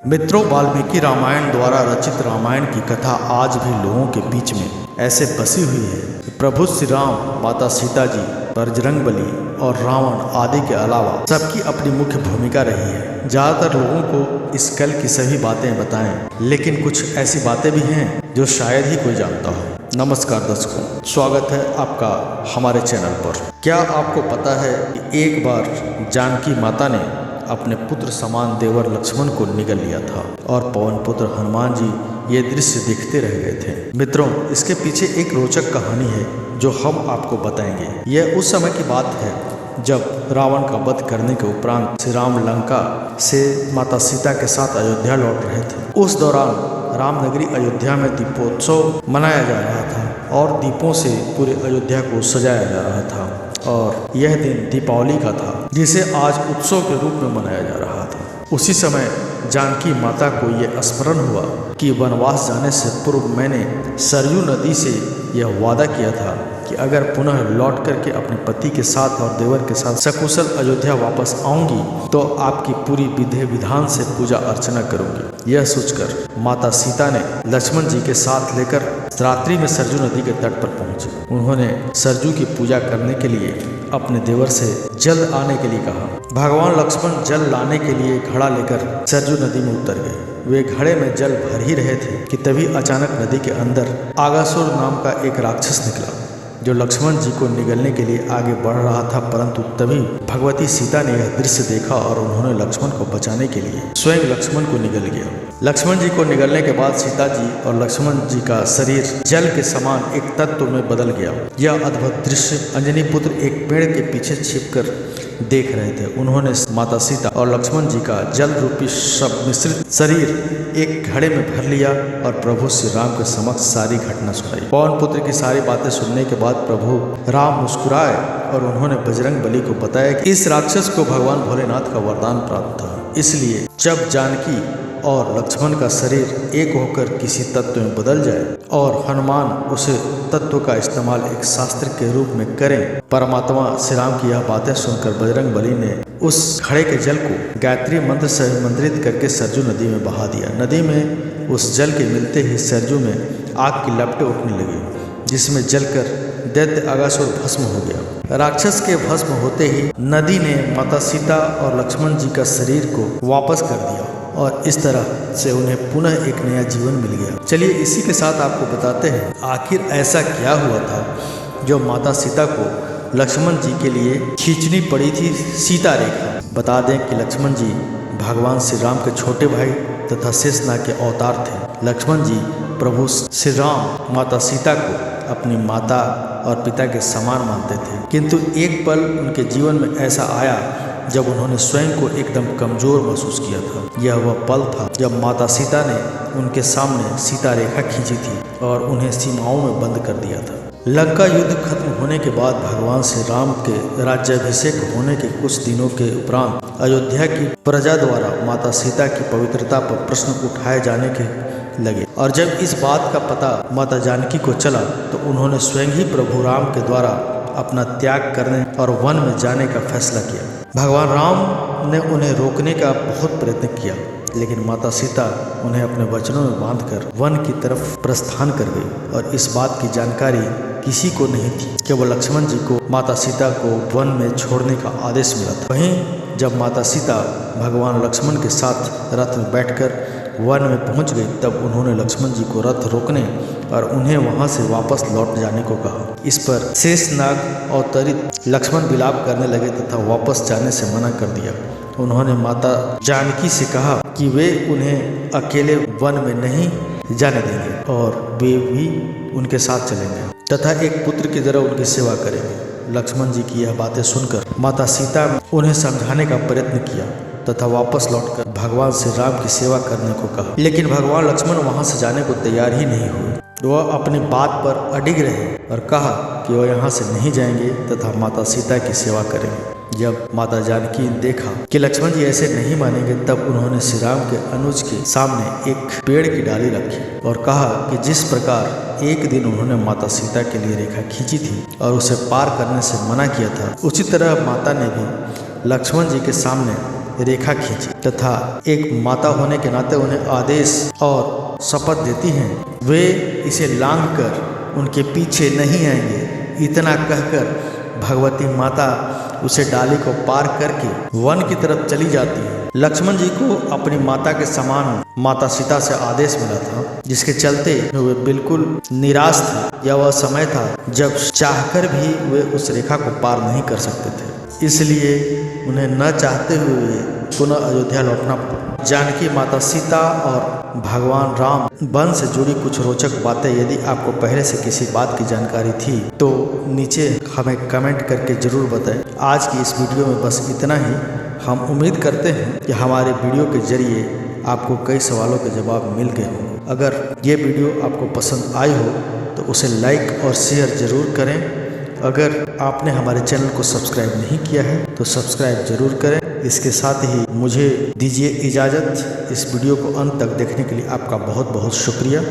मित्रों, वाल्मीकि रामायण द्वारा रचित रामायण की कथा आज भी लोगों के बीच में ऐसे बसी हुई है कि प्रभु श्री राम, माता सीता जी, बजरंगबली और रावण आदि के अलावा सबकी अपनी मुख्य भूमिका रही है। ज़्यादातर लोगों को इस कल की सभी बातें बताएं, लेकिन कुछ ऐसी बातें भी हैं जो शायद ही कोई जानता हो। नमस्कार दर्शकों, स्वागत है आपका हमारे चैनल पर। क्या आपको पता है कि एक बार जानकी माता ने अपने पुत्र समान देवर लक्ष्मण को निगल लिया था और पवन पुत्र हनुमान जी ये दृश्य देखते रह गए थे। मित्रों, इसके पीछे एक रोचक कहानी है जो हम आपको बताएंगे। यह उस समय की बात है जब रावण का वध करने के उपरांत श्री राम लंका से माता सीता के साथ अयोध्या लौट रहे थे। उस दौरान रामनगरी अयोध्या में दीपोत्सव मनाया जा रहा था और दीपों से पूरे अयोध्या को सजाया जा रहा था और यह दिन दीपावली का था, जिसे आज उत्सव के रूप में मनाया जा रहा था। उसी समय जानकी माता को यह स्मरण हुआ कि वनवास जाने से पूर्व मैंने सरयू नदी से यह वादा किया था कि अगर पुनः लौट करके अपने पति के साथ और देवर के साथ सकुशल अयोध्या वापस आऊंगी तो आपकी पूरी विधि विधान से पूजा अर्चना करूंगी। यह सोचकर माता सीता ने लक्ष्मण जी के साथ लेकर रात्रि में सरयू नदी के तट पर पहुंची। उन्होंने सरयू की पूजा करने के लिए अपने देवर से जल आने के लिए कहा। भगवान लक्ष्मण जल लाने के लिए घड़ा लेकर सरयू नदी में उतर गए। वे घड़े में जल भर ही रहे थे कि तभी अचानक नदी के अंदर आगासुर नाम का एक राक्षस निकला जो लक्ष्मण जी को निगलने के लिए आगे बढ़ रहा था। परंतु तभी भगवती सीता ने यह दृश्य देखा और उन्होंने लक्ष्मण को बचाने के लिए स्वयं लक्ष्मण को निगल गया। लक्ष्मण जी को निगलने के बाद सीता जी और लक्ष्मण जी का शरीर जल के समान एक तत्व में बदल गया। यह अद्भुत दृश्य अंजनी पुत्र एक पेड़ के पीछे छिपकर देख रहे थे। उन्होंने माता सीता और लक्ष्मण जी का जल रूपी सब मिश्रित शरीर एक घड़े में भर लिया और प्रभु श्री राम के समक्ष सारी घटना सुनाई। पवन पुत्र की सारी बातें सुनने के बाद प्रभु राम मुस्कुराए और उन्होंने बजरंग बली को बताया कि इस राक्षस को भगवान भोलेनाथ का वरदान प्राप्त था। इसलिए जब जानकी और लक्ष्मण का शरीर एक होकर किसी तत्व में बदल जाए और हनुमान उसे तत्व का इस्तेमाल एक शास्त्र के रूप में करें। परमात्मा श्री राम की यह बातें सुनकर बजरंग बली ने उस घड़े के जल को गायत्री मंत्र से मंत्रित करके सरयू नदी में बहा दिया। नदी में उस जल के मिलते ही सरयू में आग की लपटें उठने लगी, जिसमें जलकर दैत्य अगासुर भस्म हो गया। राक्षस के भस्म होते ही नदी ने माता सीता और लक्ष्मण जी का शरीर को वापस कर दिया और इस तरह से उन्हें पुनः एक नया जीवन मिल गया। चलिए इसी के साथ आपको बताते हैं आखिर ऐसा क्या हुआ था जो माता सीता को लक्ष्मण जी के लिए खींचनी पड़ी थी सीता रेखा। बता दें कि लक्ष्मण जी भगवान श्री राम के छोटे भाई तथा शेषनाग के अवतार थे। लक्ष्मण जी प्रभु श्री राम माता सीता को अपनी माता और पिता के समान मानते थे, किंतु एक पल उनके जीवन में ऐसा आया जब उन्होंने स्वयं को एकदम कमजोर महसूस किया था। यह वह पल था जब माता सीता ने उनके सामने सीता रेखा खींची थी और उन्हें सीमाओं में बंद कर दिया था। लंका युद्ध खत्म होने के बाद भगवान श्री राम के राज्याभिषेक होने के कुछ दिनों के उपरांत अयोध्या की प्रजा द्वारा माता सीता की पवित्रता पर प्रश्न उठाए जाने के लगे और जब इस बात का पता माता जानकी को चला तो उन्होंने स्वयं ही प्रभु राम के द्वारा अपना त्याग करने और वन में जाने का फैसला किया। भगवान राम ने उन्हें रोकने का बहुत प्रयत्न किया, लेकिन माता सीता उन्हें अपने वचनों में बांधकर वन की तरफ प्रस्थान कर गई और इस बात की जानकारी किसी को नहीं थी। केवल लक्ष्मण जी को माता सीता को वन में छोड़ने का आदेश मिला था। वहीं जब माता सीता भगवान लक्ष्मण के साथ रथ में बैठकर वन में पहुंच गई तब उन्होंने लक्ष्मण जी को रथ रोकने और उन्हें वहां से वापस लौट जाने को कहा। इस पर शेषनाग अवतरित लक्ष्मण विलाप करने लगे तथा वापस जाने से मना कर दिया। उन्होंने माता जानकी से कहा कि वे उन्हें अकेले वन में नहीं जाने देंगे और वे भी उनके साथ चलेंगे तथा एक पुत्र की तरह उनकी सेवा करेंगे। लक्ष्मण जी की यह बातें सुनकर माता सीता ने उन्हें समझाने का प्रयत्न किया तथा वापस लौटकर भगवान श्री राम की सेवा करने को कहा, लेकिन भगवान लक्ष्मण वहां से जाने को तैयार ही नहीं हुए। वह अपनी बात पर अडिग रहे और कहा कि वह यहाँ से नहीं जाएंगे तथा माता सीता की सेवा करेंगे। जब माता जानकी ने देखा कि लक्ष्मण जी ऐसे नहीं मानेंगे तब उन्होंने श्री राम के अनुज के सामने एक पेड़ की डाली रखी और कहा कि जिस प्रकार एक दिन उन्होंने माता सीता के लिए रेखा खींची थी और उसे पार करने से मना किया था, उसी तरह माता ने भी लक्ष्मण जी के सामने रेखा खींची तथा एक माता होने के नाते उन्हें आदेश और शपथ देती हैं वे इसे लांघकर उनके पीछे नहीं आएंगे। इतना कहकर भगवती माता उसे डाली को पार करके वन की तरफ चली जाती है। लक्ष्मण जी को अपनी माता के समान माता सीता से आदेश मिला था, जिसके चलते वे बिल्कुल निराश थे। यह वह समय था जब चाहकर भी वे उस रेखा को पार नहीं कर सकते थे, इसलिए उन्हें न चाहते हुए पुनः अयोध्या लौटना पड़ा। जानकी माता सीता और भगवान राम वन से जुड़ी कुछ रोचक बातें यदि आपको पहले से किसी बात की जानकारी थी तो नीचे हमें कमेंट करके ज़रूर बताएं। आज की इस वीडियो में बस इतना ही। हम उम्मीद करते हैं कि हमारे वीडियो के जरिए आपको कई सवालों के जवाब मिल गए हों। अगर ये वीडियो आपको पसंद आई हो तो उसे लाइक और शेयर ज़रूर करें। अगर आपने हमारे चैनल को सब्सक्राइब नहीं किया है तो सब्सक्राइब ज़रूर करें। इसके साथ ही मुझे दीजिए इजाज़त। इस वीडियो को अंत तक देखने के लिए आपका बहुत बहुत शुक्रिया।